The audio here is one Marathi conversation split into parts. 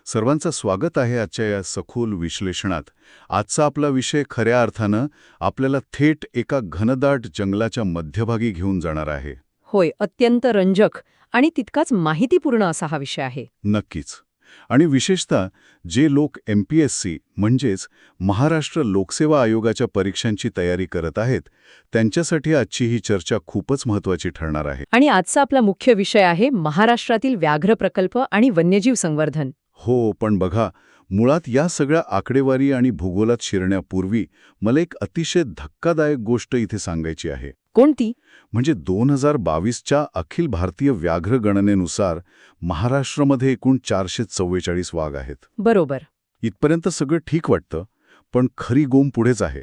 सर्वांचं स्वागत आहे आजच्या या सखोल विश्लेषणात. आजचा आपला विषय खऱ्या अर्थानं आपल्याला थेट एका घनदाट जंगलाच्या मध्यभागी घेऊन जाणार आहे. होय, अत्यंत रंजक आणि तितकाच माहितीपूर्ण असा हा विषय आहे. नक्कीच. आणि विशेषतः जे लोक MPSC म्हणजेच महाराष्ट्र लोकसेवा आयोगाच्या परीक्षांची तयारी करत आहेत त्यांच्यासाठी आजची ही चर्चा खूपच महत्त्वाची ठरणार आहे. आणि आजचा आपला मुख्य विषय आहे महाराष्ट्रातील व्याघ्र प्रकल्प आणि वन्यजीव संवर्धन. हो, पण बघा, मुळात या सगळ्या आकडेवारी आणि भूगोलात शिरण्यापूर्वी मला एक अतिशय धक्कादायक गोष्ट इथे सांगायची आहे. कोणती? म्हणजे 2022च्या अखिल भारतीय व्याघ्र गणनेनुसार महाराष्ट्रामध्ये एकूण 444 वाघ आहेत. बरोबर. इथपर्यंत सगळं ठीक वाटतं, पण खरी गोम पुढेच आहे.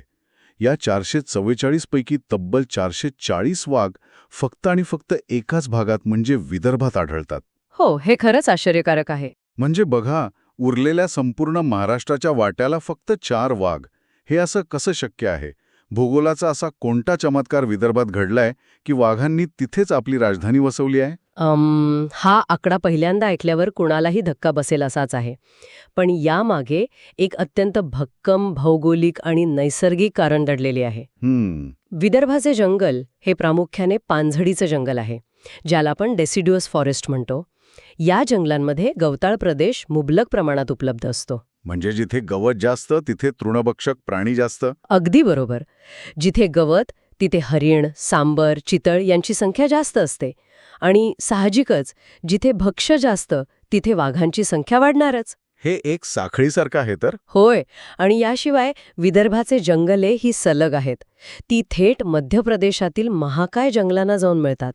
या 444 पैकी तब्बल 440 वाघ फक्त आणि फक्त एकाच भागात म्हणजे विदर्भात आढळतात. हो, हे खरंच आश्चर्यकारक आहे. म्हणजे बघा, उरलेल्या संपूर्ण महाराष्ट्राच्या वाट्याला फक्त 4 वाघ. हे असं कसं शक्य आहे? भूगोलाचा असा कोणता चमत्कार विदर्भात घडलाय की वाघांनी तिथेच आपली राजधानी वसवली आहे? हा आकडा पहिल्यांदा ऐकल्यावर कुणालाही धक्का बसेल असाच आहे. पण यामागे एक अत्यंत भक्कम भौगोलिक आणि नैसर्गिक कारण दडलेले आहे. विदर्भाचे जंगल हे प्रामुख्याने पानझडीचं जंगल आहे, ज्याला आपण डेसिड्युअस फॉरेस्ट म्हणतो. या जंगलांमध्ये गवताळ प्रदेश मुबलक प्रमाणात उपलब्ध असतो. म्हणजे जिथे गवत जास्त तिथे तृणभक्षक प्राणी जास्त. अगदी बरोबर. जिथे गवत तिथे हरिण, सांबर, चितळ यांची संख्या जास्त असते. आणि साहजिकच जिथे भक्ष्य जास्त तिथे वाघांची संख्या वाढणारच. हे एक साखळीसारखं आहे तर. होय. आणि याशिवाय विदर्भाचे जंगले ही सलग आहेत. ती थेट मध्य प्रदेशातील महाकाय जंगलांना जाऊन मिळतात.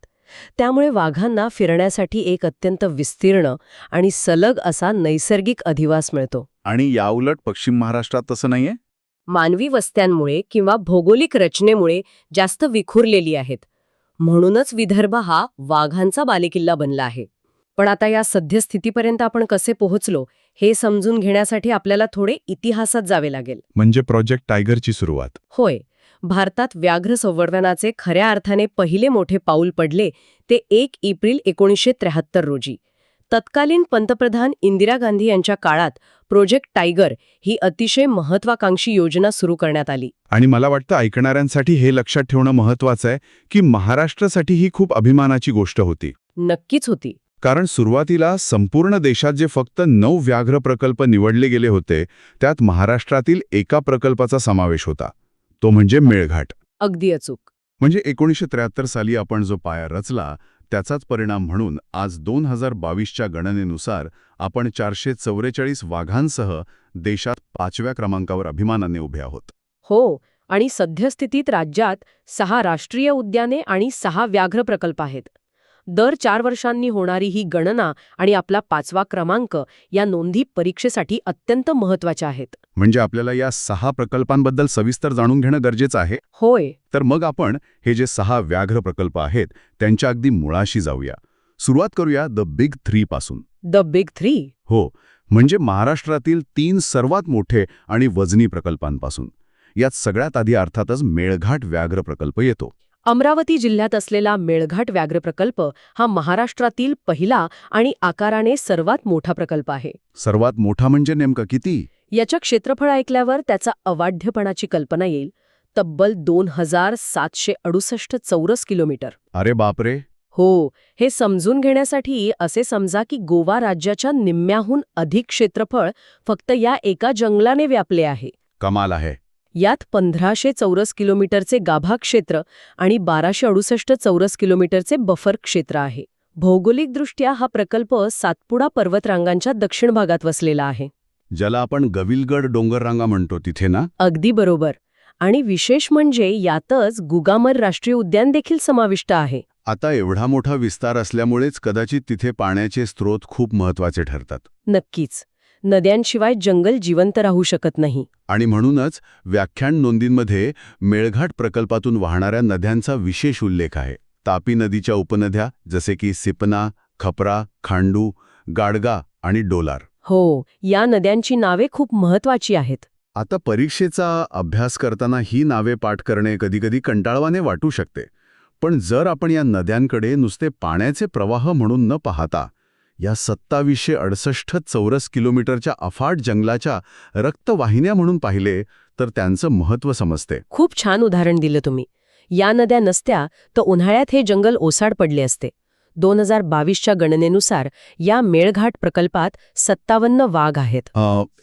त्यामुळे वाघांना फिरण्यासाठी एक अत्यंत विस्तीर्ण आणि सलग असा नैसर्गिक अधिवास मिळतो. आणि याउलट पश्चिम महाराष्ट्रात तसं नाहीये. मानवी वस्त्यांमुळे किंवा भौगोलिक रचनेमुळे जास्त विखुरलेली आहेत. म्हणूनच विदर्भ हा वाघांचा बालेकिल्ला बनला आहे. पण आता या सद्यस्थितीपर्यंत आपण कसे पोहोचलो हे समजून घेण्यासाठी आपल्याला थोडे इतिहासात जावे लागेल. म्हणजे प्रोजेक्ट टायगरची सुरुवात. होय. भारतात व्याघ्र संवर्धनाचे खऱ्या अर्थाने पहिले मोठे पाऊल पडले ते 1 एप्रिल 1973 रोजी. तत्कालीन पंतप्रधान इंदिरा गांधी यांच्या काळात प्रोजेक्ट टायगर ही अतिशय महत्वाकांक्षी योजना सुरू करण्यात आली. आणि मला वाटतं ऐकणाऱ्यांसाठी हे लक्षात ठेवणं महत्वाचं आहे की महाराष्ट्रासाठी ही खूप अभिमानाची गोष्ट होती. नक्कीच होती. कारण सुरुवातीला संपूर्ण देशात जे फक्त 9 व्याघ्र प्रकल्प निवडले गेले होते त्यात महाराष्ट्रातील एका प्रकल्पाचा समावेश होता, तो म्हणजे मेळघाट. अगदी अचूक. म्हणजे 1973 साली आपण जो पाया रचला त्याचाच परिणाम म्हणून आज 2022च्या गणनेनुसार आपण 444 वाघांसह देशात 5व्या क्रमांकावर अभिमानाने उभे आहोत. हो. आणि सद्यस्थितीत राज्यात 6 राष्ट्रीय उद्याने आणि 6 व्याघ्र प्रकल्प आहेत. दर 4 वर्षांनी होणारी ही गणना आणि आपला 5वा क्रमांक या नोंदी परीक्षेसाठी अत्यंत महत्त्वाच्या आहेत. म्हणजे आपल्याला या 6 प्रकल्पांबद्दल सविस्तर जाणून घेणं गरजेचं आहे. होय. तर मग आपण हे जे 6 व्याघ्र प्रकल्प आहेत त्यांच्या अगदी मुळाशी जाऊया. सुरुवात करूया द बिग 3 पासून. The big 3? हो, म्हणजे महाराष्ट्रातील 3 सर्वात मोठे आणि वजनी प्रकल्पांपासून. यात सगळ्यात आधी अर्थातच मेळघाट व्याघ्र प्रकल्प येतो. अमरावती जिल्ह्यात असलेला मेळघाट व्याघ्र प्रकल्प हा महाराष्ट्रातील पहिला आणि आकाराने सर्वात मोठा प्रकल्प आहे. सर्वात मोठा म्हणजे नेमकं किती? याच्या क्षेत्रफळ ऐकल्यावर त्याचा अवाढ्यपणाची कल्पना येईल. तब्बल 2768 चौरस किलोमीटर. अरे बापरे. हो. हे समजून घेण्यासाठी असे समजा की गोवा राज्याच्या निम्म्याहून अधिक क्षेत्रफळ फक्त या एका जंगलाने व्यापले आहे. कमाल आहे. यात 1500 चौरस किलोमीटरचे गाभा क्षेत्र आणि 1268 चौरस किलोमीटरचे बफर क्षेत्र आहे. भौगोलिकदृष्ट्या हा प्रकल्प सातपुडा पर्वतरांगांच्या दक्षिण भागात वसलेला आहे. ज्याला आपण गविलगड डोंगररांगा म्हणतो तिथे ना? अगदी बरोबर. आणि विशेष म्हणजे यातच गुगामर राष्ट्रीय उद्यान देखील समाविष्ट आहे. आता एवढा मोठा विस्तार असल्यामुळेच कदाचित तिथे पाण्याचे स्रोत खूप महत्वाचे ठरतात. नक्कीच. नद्यांशिवाय जंगल जिवंत राहू शकत नाही. आणि म्हणूनच व्याख्यान नोंदींमध्ये मेळघाट प्रकल्पातून वाहणाऱ्या नद्यांचा विशेष उल्लेख आहे. तापी नदीच्या उपनद्या जसे की सिपना, खपरा, खांडू, गाडगा आणि डोलार. हो. या नद्यांची नावे खूप महत्वाची आहेत. आता परीक्षेचा अभ्यास करताना ही नावे पाठ करणे कधीकधी कंटाळवाणे वाटू शकते. पण जर आपण या नद्यांकडे नुसते पाण्याचे प्रवाह म्हणून न पाहता या 2768 चौरस किलोमीटरच्या अफाट जंगलाच्या रक्तवाहिन्या म्हणून पाहिले तर त्यांचं महत्त्व समजते. खूप छान उदाहरण दिलं तुम्ही. या नद्या नसत्या तर उन्हाळ्यात हे जंगल ओसाड पडले असते. 2022च्या गणनेनुसार या मेळघाट प्रकल्पात 57 वाघ आहेत.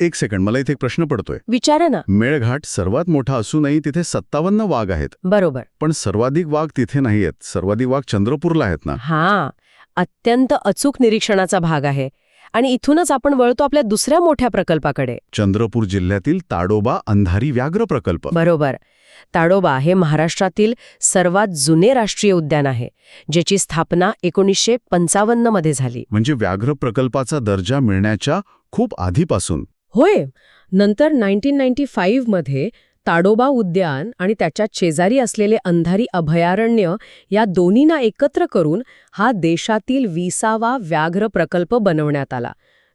एक सेकंड, मला इथे एक प्रश्न पडतोय. विचारा ना. मेळघाट सर्वात मोठा असूनही तिथे 57 वाघ आहेत. बरोबर. पण सर्वाधिक वाघ तिथे नाही आहेत. सर्वाधिक वाघ चंद्रपूरला आहेत ना. हां, अत्यंत अचूक निरीक्षणाचा भाग आहे. आणि इथूनच आपण वळतो आपल्या दुसऱ्या मोठ्या प्रकल्पाकडे. चंद्रपूर जिल्ह्यातील ताडोबा अंधारी व्याघ्र प्रकल्प. बरोबर. ताडोबा हे महाराष्ट्रातील सर्वात जुने राष्ट्रीय उद्यान आहे, ज्याची स्थापना 1955 मध्ये झाली. म्हणजे व्याघ्र प्रकल्पाचा दर्जा मिळण्याच्या खूप आधीपासून. होय. नंतर 1995 मध्ये ताडोबा उद्यान आणि त्याच्या शेजारी असलेले अंधारी अभयारण्य या दोन्हींना एकत्र करून हा देशातील 20वा व्याघ्र प्रकल्प बनवण्यात आला.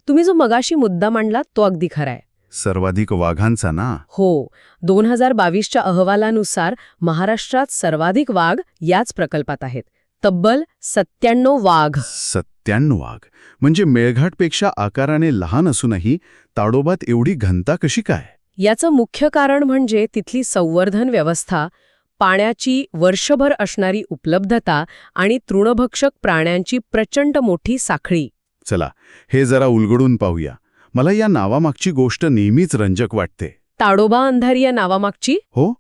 तुम्ही जो मगाशी मुद्दा मांडला तो अगदी खरा आहे. सर्वाधिक वाघांचा ना? हो. 2022च्या अहवालानुसार महाराष्ट्रात सर्वाधिक वाघ याच प्रकल्पात आहेत. तब्बल 97 वाघ. 97 वाघ. म्हणजे मेळघाटपेक्षा आकाराने लहान असूनही ताडोबात एवढी घनता कशी काय? याचं मुख्य कारण म्हणजे तिथली संवर्धन व्यवस्था, पाण्याची वर्षभर असणारी उपलब्धता आणि तृणभक्षक प्राण्यांची प्रचंड मोठी साखळी. चला, हे जरा उलगडून पाहूया. मला या नावामागची गोष्ट नेहमीच रंजक वाटते. ताडोबा अंधारी या नावामागची? हो.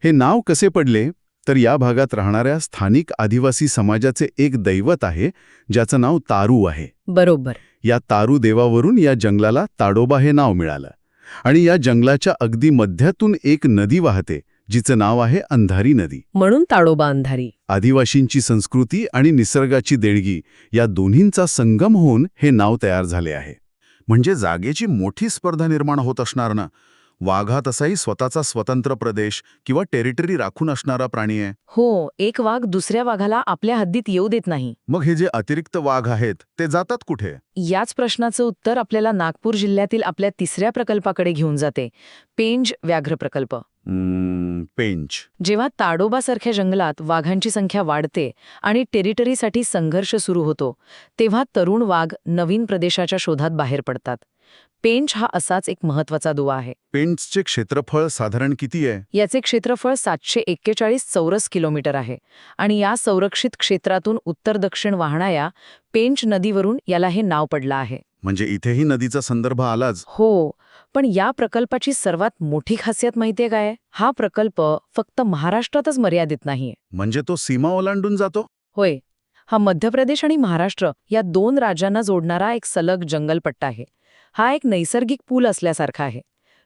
हे नाव कसे पडले तर या भागात राहणाऱ्या स्थानिक आदिवासी समाजाचे एक दैवत आहे, ज्याचं नाव तारू आहे. बरोबर. या तारू देवावरून या जंगलाला ताडोबा हे नाव मिळालं. आणि या जंगलाच्या अगदी मध्यातून एक नदी वाहते, जिचं नाव आहे अंधारी नदी. म्हणून ताडोबा अंधारी. आदिवासींची संस्कृती आणि निसर्गाची देणगी या दोन्हींचा संगम होऊन हे नाव तयार झाले आहे. म्हणजे जागेची मोठी स्पर्धा निर्माण होत असणार ना. वाघ हा तसाही स्वतःचा स्वतंत्र प्रदेश किंवा टेरिटरी राखून असणारा प्राणी आहे. हो. एक वाघ दुसऱ्या वाघाला आपल्या हद्दीत येऊ देत नाही. मग हे जे अतिरिक्त वाघ आहेत ते जातात कुठे? याच प्रश्नाचं उत्तर आपल्याला नागपूर जिल्ह्यातील आपल्या तिसऱ्या प्रकल्पाकडे घेऊन जाते. पेंच व्याघ्र प्रकल्प. पेंच. जेव्हा ताडोबासारख्या जंगलात वाघांची संख्या वाढते आणि टेरिटरीसाठी संघर्ष सुरू होतो, तेव्हा तरुण वाघ नवीन प्रदेशाच्या शोधात बाहेर पडतात. पेंच हा असाच एक महत्वाचा दुवा आहे. पेंचचे क्षेत्रफळ साधारण किती आहे? याचे क्षेत्रफळ 741 चौरस किलोमीटर आहे आणि या संरक्षित क्षेत्रातून उत्तर दक्षिण वाहणाऱ्या पेंच नदीवरून याला हे नाव पडलं आहे. म्हणजे इथेही नदीचा संदर्भ आलाच. हो. पण या प्रकल्पाची सर्वात मोठी खासियत माहितीये काय? हा प्रकल्प फक्त महाराष्ट्रातच मर्यादित नाहीये. म्हणजे तो सीमा ओलांडून जातो? होय. हा मध्य प्रदेश आणि महाराष्ट्र या दोन राज्यांना जोडणारा एक सलग जंगलपट्टा आहे. हा एक नैसर्गिक पूल असल्यासारखा आहे.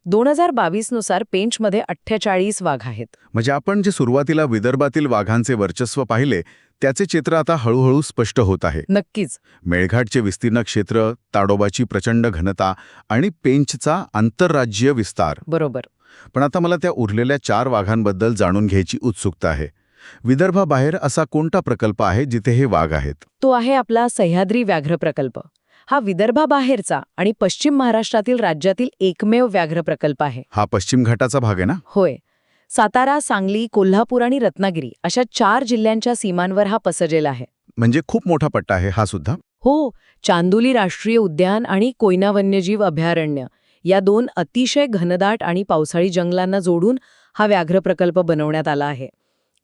2022 नुसार पेंचमध्ये 48 वाघ आहेत. म्हणजे आपण जे सुरुवातीला विदर्भातील वाघांचे वर्चस्व पाहिले त्याचे चित्र आता हळूहळू स्पष्ट होत आहे. नक्कीच. मेळघाटचे विस्तीर्ण क्षेत्र, ताडोबाची प्रचंड घनता आणि पेंचचा आंतरराज्यीय विस्तार. बरोबर. पण आता मला त्या उरलेल्या 4 वाघांबद्दल जाणून घ्यायची उत्सुकता आहे. विदर्भाबाहेर असा कोणता प्रकल्प आहे जिथे हे वाघ आहेत? तो आहे आपला सह्याद्री व्याघ्र प्रकल्प. हा विदर्भाबाहेरचा आणि पश्चिम महाराष्ट्रातील राज्यातील एकमेव व्याघ्र प्रकल्प आहे. हा पश्चिम घाटाचा भाग आहे ना? होय. सातारा, सांगली, कोल्हापूर आणि रत्नागिरी अशा 4 जिल्ह्यांच्या सीमांवर हा पसरलेला आहे. म्हणजे खूप मोठा पट्टा आहे हा सुद्धा. हो. चांदोली राष्ट्रीय उद्यान आणि कोयना वन्यजीव अभयारण्य या 2 अतिशय घनदाट आणि पावसाळी जंगलांना जोडून हा व्याघ्र प्रकल्प बनवण्यात आला आहे.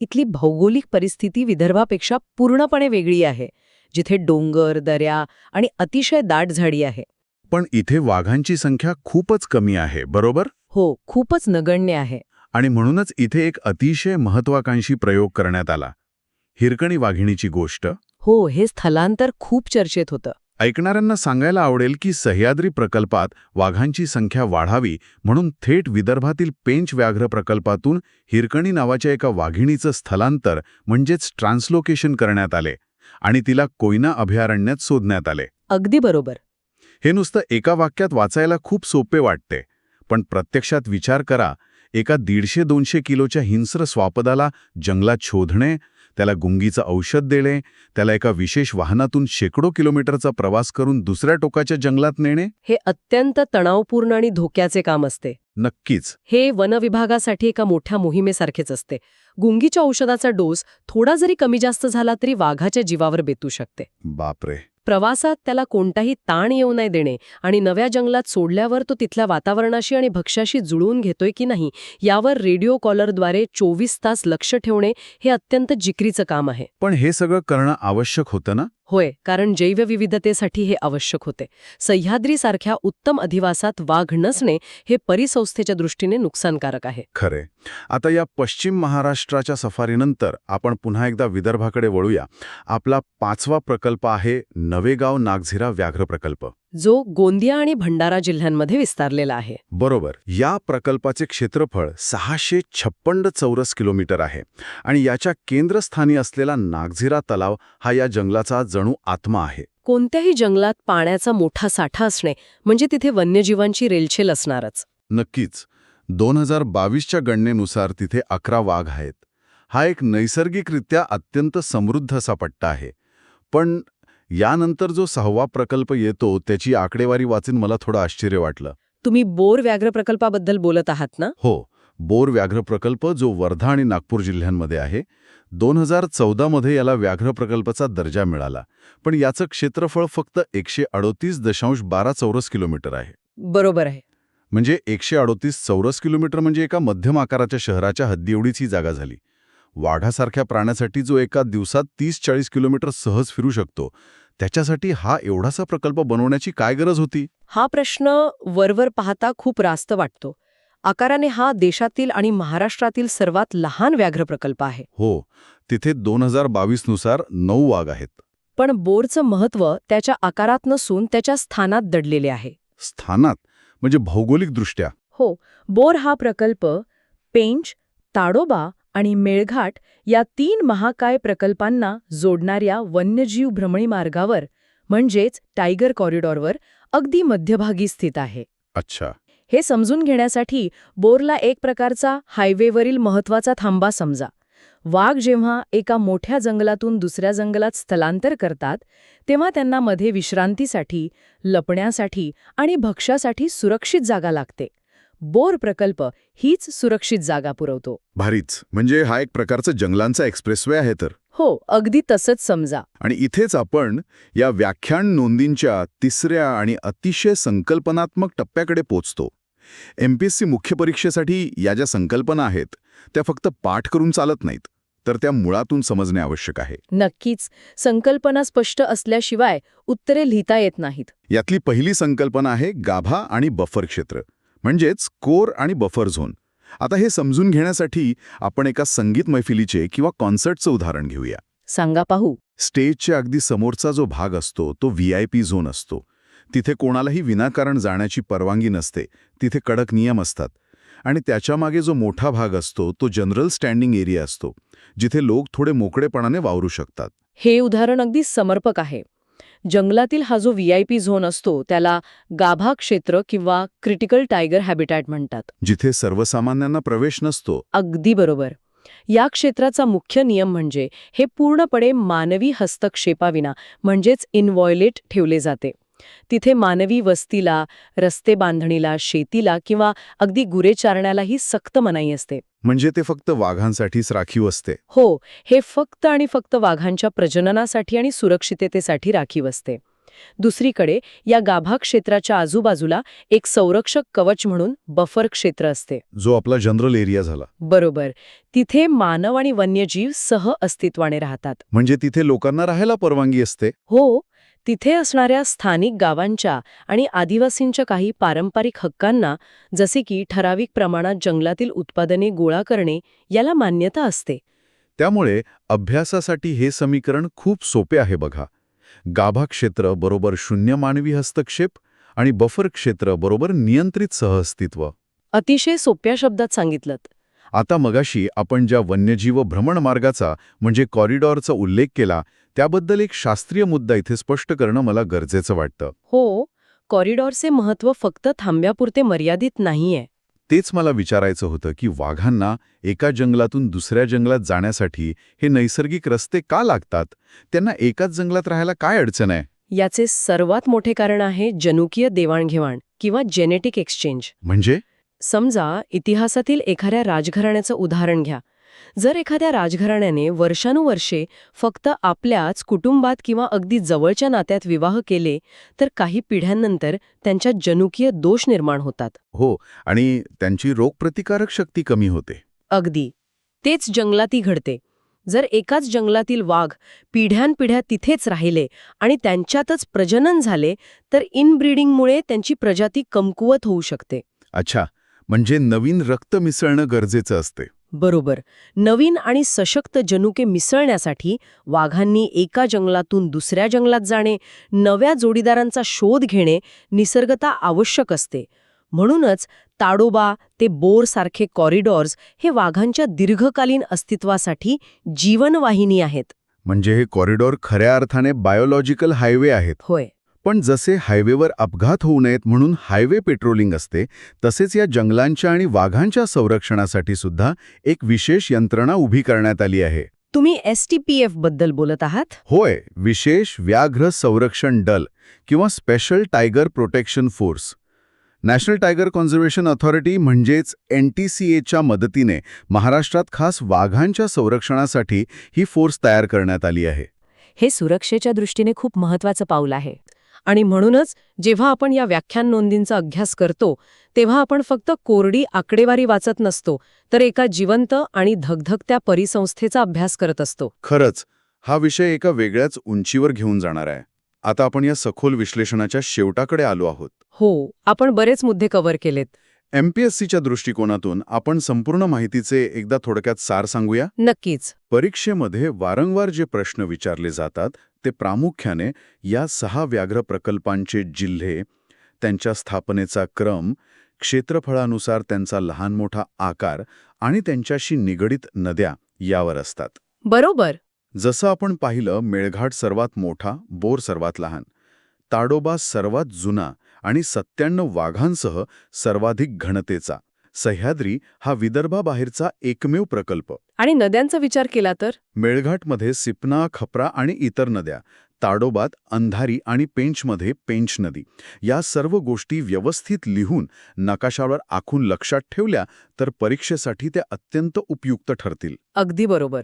इथली भौगोलिक परिस्थिती विदर्भापेक्षा पूर्णपणे वेगळी आहे, जिथे डोंगर, दऱ्या आणि अतिशय दाट झाडी आहे. पण इथे वाघांची संख्या खूपच कमी आहे, बरोबर? हो, खूपच नगण्य आहे. आणि म्हणूनच इथे एक अतिशय महत्वाकांक्षी प्रयोग करण्यात आला. हिरकणी वाघिणीची गोष्ट. हो, हे स्थलांतर खूप चर्चेत होतं. ऐकणाऱ्यांना सांगायला आवडेल की सह्याद्री प्रकल्पात वाघांची संख्या वाढावी म्हणून थेट विदर्भातील पेंच व्याघ्र प्रकल्पातून हिरकणी नावाच्या एका वाघिणीचं स्थलांतर म्हणजेच ट्रान्सलोकेशन करण्यात आले आणि तिला कोयना अभयारण्यात शोधण्यात आले. अगदी बरोबर. हे नुसतं एका वाक्यात वाचायला खूप सोपे वाटते, पण प्रत्यक्षात विचार करा. एका 150-200 किलोच्या हिंस्र स्वापदाला जंगलात शोधणे, त्याला गुंगीचं औषध देणे, त्याला एका विशेष वाहनातून शेकडो किलोमीटरचा प्रवास करून दुसऱ्या टोकाच्या जंगलात नेणे, हे अत्यंत तणावपूर्ण आणि धोक्याचे काम असते. नक्कीच. हे वनविभागासाठी एका मोठ्या मोहिमेसारखेच असते. गुंगीच्या औषधाचा डोस थोडा जरी कमी जास्त झाला तरी वाघाच्या जीवावर बेतू शकते. बापरे. प्रवासात त्याला कोणताही ताण येऊ नये देणे आणि नव्या जंगलात सोडल्यावर तो तिथल्या वातावरणाशी आणि भक्ष्याशी जुळवून घेतोय की नाही यावर रेडिओ कॉलरद्वारे 24 तास लक्ष ठेवणे हे अत्यंत जिकिरीचं काम आहे. पण हे सगळं करणं आवश्यक होतं ना? होय, कारण जैवविविधतेसाठी हे आवश्यक होते. सह्याद्रीसारख्या उत्तम अधिवासात वाघ नसणे हे परिसंस्थेच्या दृष्टीने नुकसानकारक आहे. खरे. आता या पश्चिम महाराष्ट्राच्या सफारीनंतर आपण पुन्हा एकदा विदर्भाकडे वळूया. आपला 5वा प्रकल्प आहे नवेगाव नागझिरा व्याघ्र प्रकल्प. जो गोंदिया आणि भंडारा जिल्ह्यांमध्ये विस्तारलेला आहे. बरोबर. या प्रकल्पाचे क्षेत्रफळ 656 चौरस किलोमीटर आहे आणि याच्या केंद्रस्थानी असलेला नागझिरा तलाव हा या जंगलाचा जणू आत्मा आहे. कोणत्याही जंगलात पाण्याचा मोठा साठा असणे म्हणजे तिथे वन्यजीवांची रेलचेल असणारच. नक्कीच. 2022च्या गणनेनुसार तिथे 11 वाघ आहेत. हा एक नैसर्गिकरित्या अत्यंत समृद्ध असा पट्टा आहे. पण यानंतर जो 6वा प्रकल्प येतो त्याची आकडेवारी वाचून मला थोडं आश्चर्य वाटलं. तुम्ही बोर व्याघ्र प्रकल्पाबद्दल बोलत आहात ना? हो, बोर व्याघ्र प्रकल्प जो वर्धा आणि नागपूर जिल्ह्यांमध्ये आहे. 2014मध्ये याला व्याघ्र प्रकल्पाचा दर्जा मिळाला. पण याचं क्षेत्रफळ फक्त 138.12 चौरस किलोमीटर आहे. बरोबर आहे. म्हणजे 138 चौरस किलोमीटर म्हणजे एका मध्यम आकाराच्या शहराच्या हद्दी एवढीच ही जागा झाली. वाघासारख्या प्राण्यासाठी जो एका दिवसात 30-40 किलोमीटर सहज फिरू शकतो, त्याच्यासाठी हा एवढासा प्रकल्प बनवण्याची काय गरज होती? हा प्रश्न वरवर पाहता खूप रास्त वाटतो. आकाराने हा देशातील आणि महाराष्ट्रातील सर्वात लहान व्याघ्र प्रकल्प आहे. हो, तिथे 2022 नुसार 9 वाघ आहेत. पण बोरचं महत्त्व त्याच्या आकारात नसून त्याच्या स्थानात दडलेले आहे. स्थानात म्हणजे भौगोलिकदृष्ट्या? हो, बोर हा प्रकल्प पेंच, ताडोबा आणि मेळघाट या 3 महाकाय प्रकल्पांना जोडणाऱ्या वन्यजीव भ्रमणी मार्गावर म्हणजेच टायगर कॉरिडॉरवर अगदी मध्यभागी स्थित आहे. अच्छा. हे समजून घेण्यासाठी बोरला एक प्रकारचा हायवेवरील महत्त्वाचा थांबा समजा. वाघ जेव्हा एका मोठ्या जंगलातून दुसऱ्या जंगलात स्थलांतर करतात तेव्हा त्यांना मध्ये विश्रांतीसाठी, लपण्यासाठी आणि भक्ष्यासाठी सुरक्षित जागा लागते. बोर प्रकल्प हीच सुरक्षित जागा पुरवतो. भारीच. म्हणजे हा एक प्रकारचा जंगलांचा एक्सप्रेसवे आहे तर. हो, अगदी तसंच समजा. आणि इथेच आपण या व्याख्यान नोंदींच्या 3ऱ्या आणि अतिशय संकल्पनात्मक टप्प्याकडे पोचतो. MPSC मुख्य परीक्षेसाठी या ज्या संकल्पना आहेत त्या फक्त पाठ करून चालत नाहीत, तर त्या मुळातून समजणे आवश्यक आहे. नक्कीच. संकल्पना स्पष्ट असल्याशिवाय उत्तरे लिहिता येत नाहीत. यातली पहिली संकल्पना आहे गाभा आणि बफर क्षेत्र, म्हणजेच कोर आणि बफर झोन. आता हे समजून घेण्यासाठी आपण एका संगीत मैफिलीचे किंवा कॉन्सर्टचं उदाहरण घेऊया. सांगा पाहू. स्टेजच्या अगदी समोरचा जो भाग असतो तो VIP झोन असतो. तिथे कोणालाही विनाकारण जाण्याची परवानगी नसते. तिथे कडक नियम असतात. आणि त्याच्या मागे जो मोठा भाग असतो तो जनरल स्टँडिंग एरिया असतो, जिथे लोक थोडे मोकळेपणाने वावरू शकतात. हे उदाहरण अगदी समर्पक आहे. जंगलातील हा जो VIP झोन असतो त्याला गाभा क्षेत्र किंवा क्रिटिकल टायगर हॅबिटॅट म्हणतात. जिथे सर्वसामान्यांना प्रवेश नसतो. अगदी बरोबर. या क्षेत्राचा मुख्य नियम म्हणजे हे पूर्णपणे मानवी हस्तक्षेपाविना म्हणजेच इनव्हायोलेट ठेवले जाते. तिथे मानवी वस्तीला, रस्ते बांधणीला, शेतीला किंवा अगदी गुरे चारण्यालाही सक्त मनाई असते. म्हणजे ते फक्त वाघांसाठीच राखीव असते. हो, हे फक्त आणि फक्त वाघांच्या प्रजननासाठी आणि सुरक्षिततेसाठी राखीव असते. दुसरीकडे या गाभा क्षेत्राच्या आजूबाजूला एक संरक्षक कवच म्हणून बफर क्षेत्र असते, जो आपला जनरल एरिया झाला. बरोबर. तिथे मानव आणि वन्यजीव सह अस्तित्वाने राहतात. म्हणजे तिथे लोकांना राहायला परवानगी असते. हो, तिथे असणाऱ्या स्थानिक गावांच्या आणि आदिवासींच्या काही पारंपरिक हक्कांना, जसे की ठराविक प्रमाणात जंगलातील उत्पादने गोळा करणे, याला मान्यता असते. त्यामुळे अभ्यासासाठी हे समीकरण खूप सोपे आहे बघा. गाभा क्षेत्र बरोबर 0 मानवी हस्तक्षेप आणि बफर क्षेत्र बरोबर नियंत्रित सहअस्तित्व. अतिशय सोप्या शब्दात सांगितलं. आता मगाशी आपण ज्या वन्यजीव भ्रमण मार्गाचा म्हणजे कॉरिडॉरचा उल्लेख केला त्याबद्दल एक शास्त्रीय मुद्दा इथे स्पष्ट करणं मला गरजेचं वाटतं. हो, कॉरिडॉरचे महत्त्व फक्त थांब्यापुरते मर्यादित नाहीये. तेच मला विचारायचं होतं की वाघांना एका जंगलातून दुसऱ्या जंगलात जाण्यासाठी हे नैसर्गिक रस्ते का लागतात? त्यांना एकाच जंगलात राहायला काय अडचण आहे? याचे सर्वात मोठे कारण आहे जनुकीय देवाणघेवाण किंवा जेनेटिक एक्सचेंज. म्हणजे? समजा इतिहासातील एखाद्या राजघराण्याचं उदाहरण घ्या. जर एखाद्या राजघराण्याने वर्षानुवर्षे फक्त आपल्याच कुटुंबात किंवा अगदी जवळच्या नात्यात विवाह केले तर काही पिढ्यांनंतर त्यांच्यात जनुकीय दोष निर्माण होतात. हो, आणि त्यांची रोगप्रतिकारक शक्ती कमी होते. अगदी. तेच जंगलातही घडते. जर एकाच जंगलातील वाघ पिढ्यानपिढ्या तिथेच राहिले आणि त्यांच्यातच प्रजनन झाले तर इनब्रीडिंगमुळे त्यांची प्रजाती कमकुवत होऊ शकते. अच्छा, म्हणजे नवीन रक्त मिसळणं गरजेचं असते. बरोबर. नवीन आणि सशक्त जनुके मिसळण्यासाठी वाघांनी एका जंगलातून दुसऱ्या जंगलात जाणे, नव्या जोडीदारांचा शोध घेणे निसर्गतः आवश्यक असते. म्हणूनच ताडोबा ते बोर सारखे कॉरिडॉर्स हे वाघांच्या दीर्घकालीन अस्तित्वासाठी जीवनवाहिनी आहेत. म्हणजे हे कॉरिडॉर खऱ्या अर्थाने बायोलॉजिकल हायवे आहेत. होय. पण जसे हायवेवर अपघात होऊ नयेत म्हणून हायवे पेट्रोलिंग असते, तसेच या जंगलांच्या आणि वाघांच्या संरक्षणासाठी सुद्धा एक विशेष यंत्रणा उभी करण्यात आली आहे. तुम्ही STPF बद्दल बोलत आहात? होय, विशेष व्याघ्र संरक्षण दल किंवा special tiger protection force. National tiger conservation authority म्हणजेच NTCAच्या मदतीने महाराष्ट्रात खास वाघांच्या संरक्षणासाठी ही फोर्स तयार करण्यात आली आहे. हे सुरक्षेच्या दृष्टीने खूप महत्त्वाचं पाऊल आहे. आणि म्हणूनच जेव्हा आपण या व्याख्यान नोंदींचा अभ्यास करतो तेव्हा आपण फक्त कोरडी आकडेवारी वाचत नसतो, तर एका जिवंत आणि धगधगत्या परिसंस्थेचा अभ्यास करत असतो. खरंच, हा विषय एका वेगळ्याच उंचीवर घेऊन जाणार आहे. आता आपण या सखोल विश्लेषणाच्या शेवटाकडे आलो आहोत. हो, आपण बरेच मुद्दे कव्हर केलेत. MPSCच्या दृष्टिकोनातून आपण संपूर्ण माहितीचे एकदा थोडक्यात सार सांगूया. नक्कीच. परीक्षेमध्ये वारंवार जे प्रश्न विचारले जातात ते प्रामुख्याने या 6 व्याघ्र प्रकल्पांचे जिल्हे, त्यांच्या स्थापनेचा क्रम, क्षेत्रफळानुसार त्यांचा लहान मोठा आकार आणि त्यांच्याशी निगडित नद्या यावर असतात. बरोबर. जसं आपण पाहिलं, मेळघाट सर्वात मोठा, बोर सर्वात लहान, ताडोबा सर्वात जुना आणि 97 वाघांसह सर्वाधिक घनतेचा, सह्याद्री हा विदर्भाबाहेरचा एकमेव प्रकल्प. आणि नद्यांचा विचार केला तर मेळघाटमध्ये सिपना, खपरा आणि इतर नद्या, ताडोबात अंधारी आणि पेंचमध्ये पेंच नदी. या सर्व गोष्टी व्यवस्थित लिहून नकाशावर आखून लक्षात ठेवल्या तर परीक्षेसाठी त्या अत्यंत उपयुक्त ठरतील. अगदी बरोबर.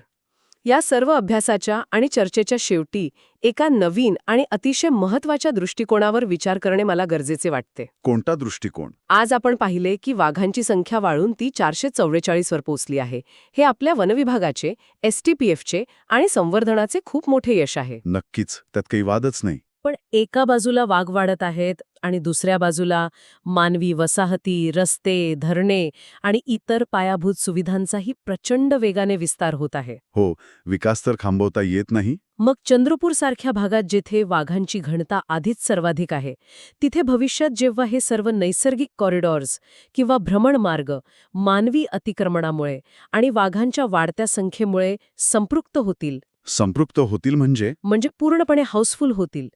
या सर्व अभ्यासाच्या आणि चर्चेच्या शेवटी एका नवीन आणि अतिशय महत्त्वाच्या दृष्टिकोनावर विचार करणे मला गरजेचे वाटते. कोणता दृष्टिकोन? आज आपण पाहिले की वाघांची संख्या वाढून ती 444 वर पोहोचली आहे. हे आपल्या वनविभागाचे, STPFचे आणि संवर्धनाचे खूप मोठे यश आहे. नक्कीच, त्यात काही वादच नाही. पण एका बाजूला वाघ वाढत आहेत आणि दुसऱ्या बाजूला मानवी वसाहती, रस्ते, धरणे आणि इतर पायाभूत सुविधांचाही प्रचंड वेगाने विस्तार होत आहे. हो, विकास तर थांबवता येत नाही. मग चंद्रपूरसारख्या भागात जिथे वाघांची घनता आधीच सर्वाधिक आहे, तिथे भविष्यात जेव्हा हे सर्व नैसर्गिक कॉरिडॉर्स किंवा भ्रमणमार्ग मानवी अतिक्रमणामुळे आणि वाघांच्या वाढत्या संख्येमुळे संपृक्त होतील म्हणजे पूर्णपणे हाऊसफुल होतील,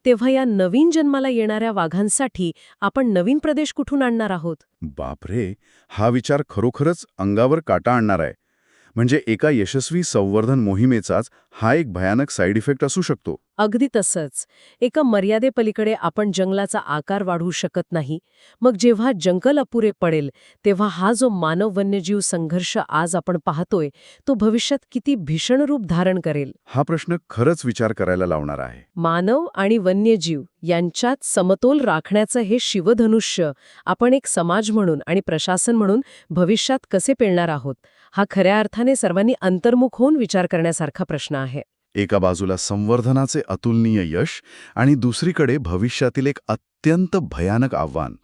तेव्हा या नवीन जन्माला येणाऱ्या वाघांसाठी आपण नवीन प्रदेश कुठून आणणार आहोत? बापरे, हा विचार खरोखरच अंगावर काटा आणणार आहे. म्हणजे एका यशस्वी संवर्धन मोहिमेचाच हा एक भयानक साईड इफेक्ट असू शकतो. अगदी तसंच. एका मर्यादेपलीकडे आपण जंगलाचा आकार वाढवू शकत नाही. मग जेव्हा जंगल अपुरे पडेल तेव्हा हा जो मानव वन्यजीव संघर्ष आज आपण पाहतोय तो भविष्यात किती भीषण रूप धारण करेल? हा प्रश्न खरंच विचार करायला लावणार आहे. मानव आणि वन्यजीव यांच्यात समतोल राखण्याचं हे शिवधनुष्य आपण एक समाज म्हणून आणि प्रशासन म्हणून भविष्यात कसे पेलणार आहोत, हा खऱ्या अर्थाने सर्वांनी अंतर्मुख होऊन विचार करण्यासारखा प्रश्न आहे. एका बाजूला संवर्धनाचे अतुलनीय यश आणि दुसरीकडे भविष्यातील एक अत्यंत भयानक आव्हान.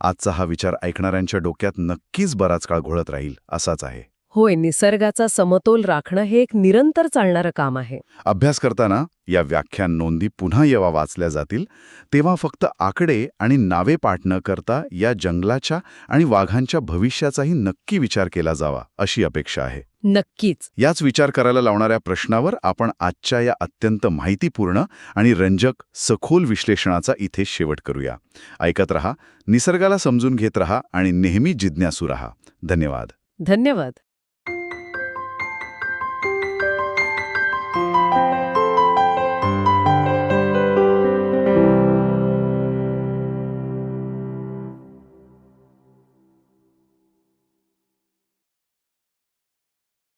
आजचा हा विचार ऐकणाऱ्यांच्या डोक्यात नक्कीच बराच काळ घोळत राहील असाच आहे. होय, निसर्गाचा समतोल राखणं हे एक निरंतर चालणारं काम आहे. अभ्यास करताना या व्याख्यान नोंदी पुन्हा जेव्हा वाचल्या जातील तेव्हा फक्त आकडे आणि नावे पाठ न करता या जंगलाच्या आणि वाघांच्या भविष्याचाही नक्की विचार केला जावा अशी अपेक्षा आहे. नक्कीच. याच विचार करायला लावणाऱ्या प्रश्नावर आपण आजच्या या अत्यंत माहितीपूर्ण आणि रंजक सखोल विश्लेषणाचा इथे शेवट करूया. ऐकत रहा, निसर्गाला समजून घेत रहा आणि नेहमी जिज्ञासू रहा. धन्यवाद. धन्यवाद.